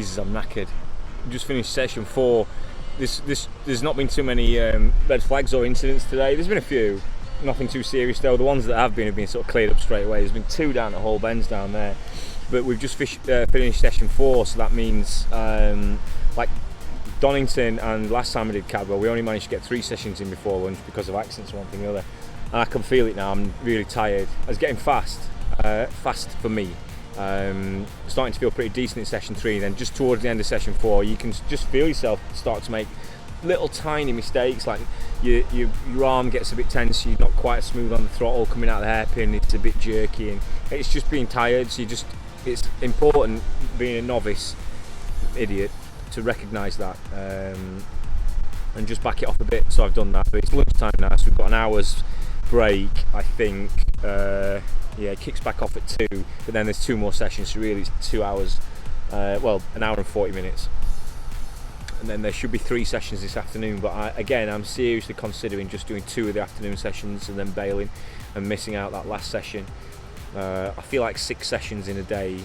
Jesus, I'm knackered. Just finished session 4. There's not been too many red flags or incidents today. There's been a few, nothing too serious though. The ones that have been sort of cleared up straight away. There's been 2 down at Hall Bends down there, but we've just finished session 4, so that means like Donington and last time I did Cadwell, we only managed to get 3 sessions in before lunch because of accidents or one thing or other. And I can feel it now. I'm really tired. I was getting fast for me. Starting to feel pretty decent in session 3. Then just towards the end of session 4, you can just feel yourself start to make little tiny mistakes, like your arm gets a bit tense, you're not quite smooth on the throttle coming out of the hairpin, it's a bit jerky, and it's just being tired. So it's important, being a novice idiot, to recognise that and just back it off a bit. So I've done that, but it's lunchtime now, so we've got an hour's break, I think. It kicks back off at 2, but then there's 2 more sessions, so really it's 2 hours, an hour and 40 minutes. And then there should be 3 sessions this afternoon, but I'm seriously considering just doing 2 of the afternoon sessions and then bailing and missing out that last session. I feel like 6 sessions in a day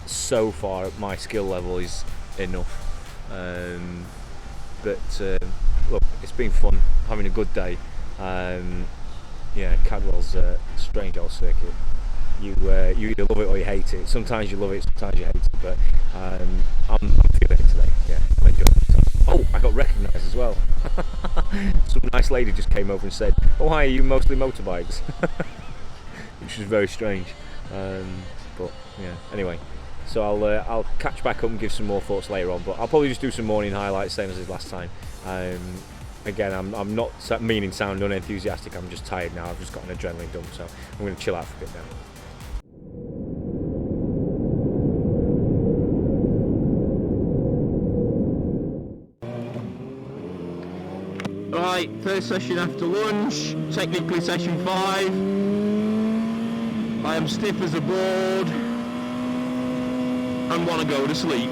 so far at my skill level is enough. Look, it's been fun, having a good day. Cadwell's a strange old circuit. You either love it or you hate it. Sometimes you love it, sometimes you hate it. But I'm feeling it today. Yeah, I'm enjoying it. Oh, I got recognised as well. Some nice lady just came over and said, "Oh, hi, are you mostly motorbikes?" Which is very strange. But yeah. Anyway, so I'll catch back up and give some more thoughts later on. But I'll probably just do some morning highlights, same as last time. Again, I'm not meaning sound unenthusiastic, I'm just tired now. I've just got an adrenaline dump, so I'm going to chill out for a bit now. Right, first session after lunch, technically session 5. I am stiff as a board and want to go to sleep.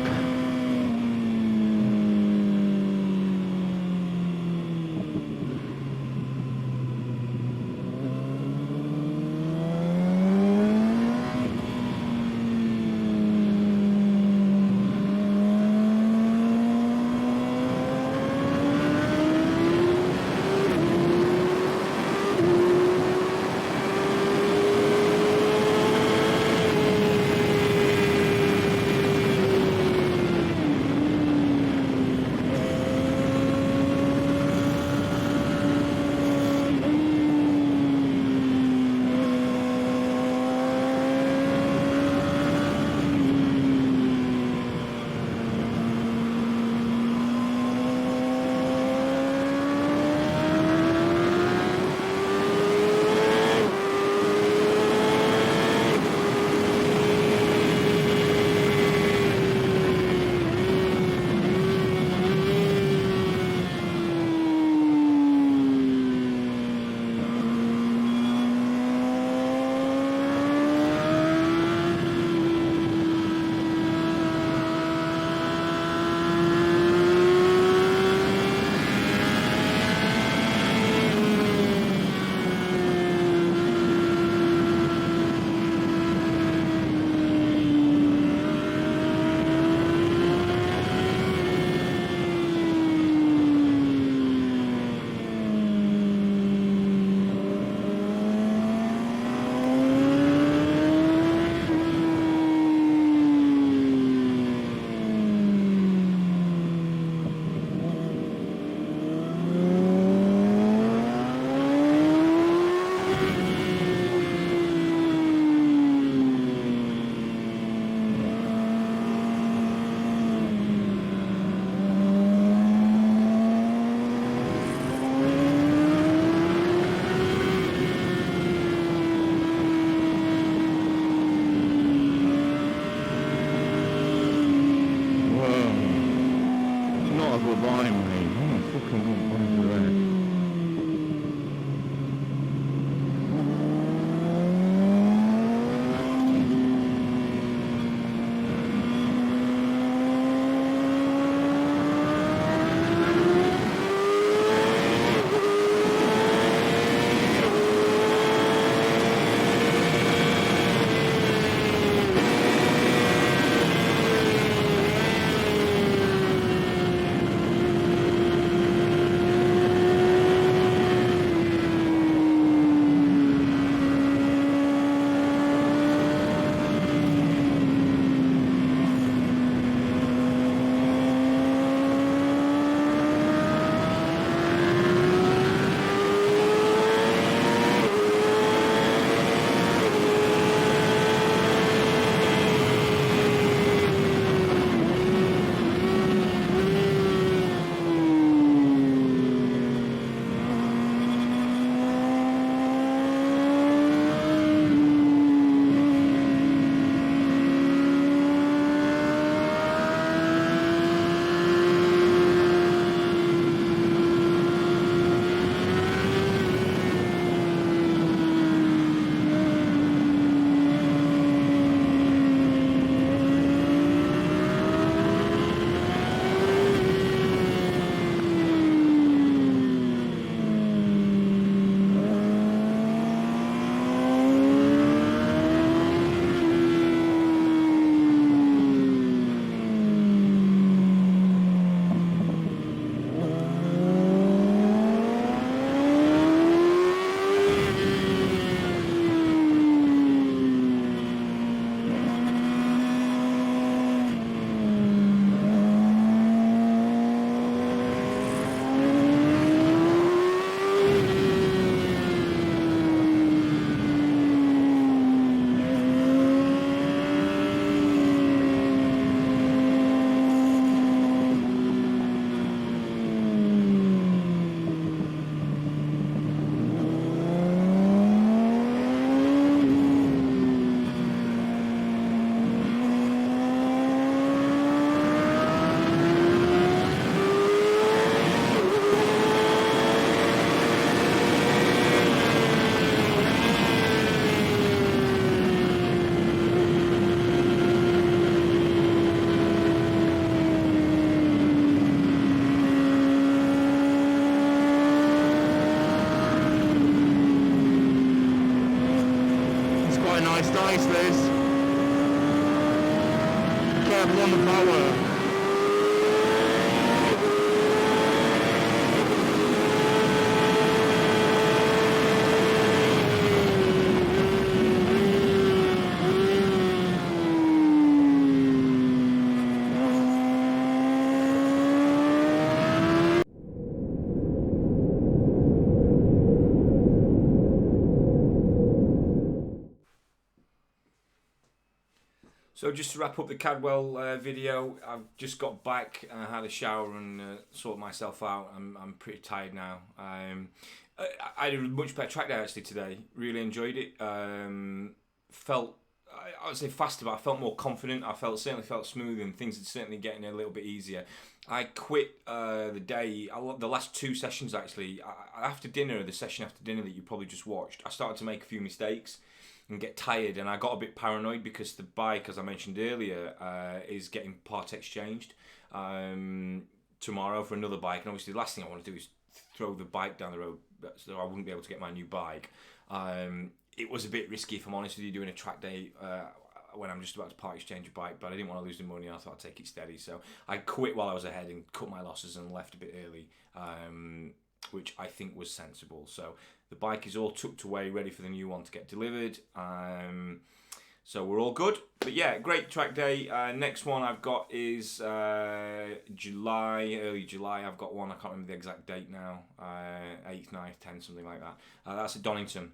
nice this. Careful on the power. So just to wrap up the Cadwell video, I've just got back and I had a shower and sorted myself out. I'm pretty tired now. I had a much better track day actually today. Really enjoyed it. Felt, I would say faster, but I felt more confident. I certainly felt smooth and things are certainly getting a little bit easier. I quit the day, the last two sessions actually, after dinner, the session after dinner that you probably just watched, I started to make a few mistakes and get tired, and I got a bit paranoid because the bike, as I mentioned earlier, is getting part exchanged tomorrow for another bike, and obviously the last thing I want to do is throw the bike down the road so I wouldn't be able to get my new bike. It was a bit risky, if I'm honest with you, doing a track day when I'm just about to part exchange a bike, but I didn't want to lose the money and I thought I'd take it steady, so I quit while I was ahead and cut my losses and left a bit early, which I think was sensible. So the bike is all tucked away, ready for the new one to get delivered. So we're all good. But yeah, great track day. Next one I've got is July, early July. I've got one, I can't remember the exact date now, 8th, 9th, 10th, something like that. That's at Donington.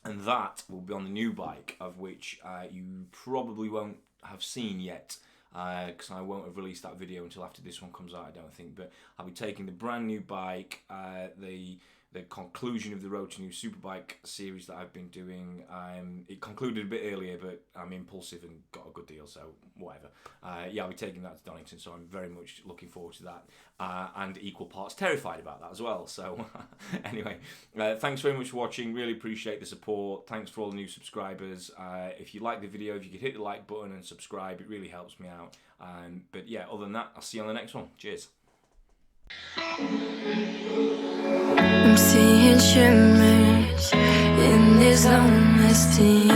And that will be on the new bike, of which you probably won't have seen yet, because I won't have released that video until after this one comes out, I don't think. But I'll be taking the brand new bike, the conclusion of the Road to New Superbike series that I've been doing. It concluded a bit earlier, but I'm impulsive and got a good deal, so whatever. Yeah, I'll be taking that to Donington, so I'm very much looking forward to that, and equal parts terrified about that as well. So anyway, thanks very much for watching. Really appreciate the support. Thanks for all the new subscribers. If you like the video, if you could hit the like button and subscribe, it really helps me out. But yeah, other than that, I'll see you on the next one. Cheers. I'm seeing shimmers in this honesty.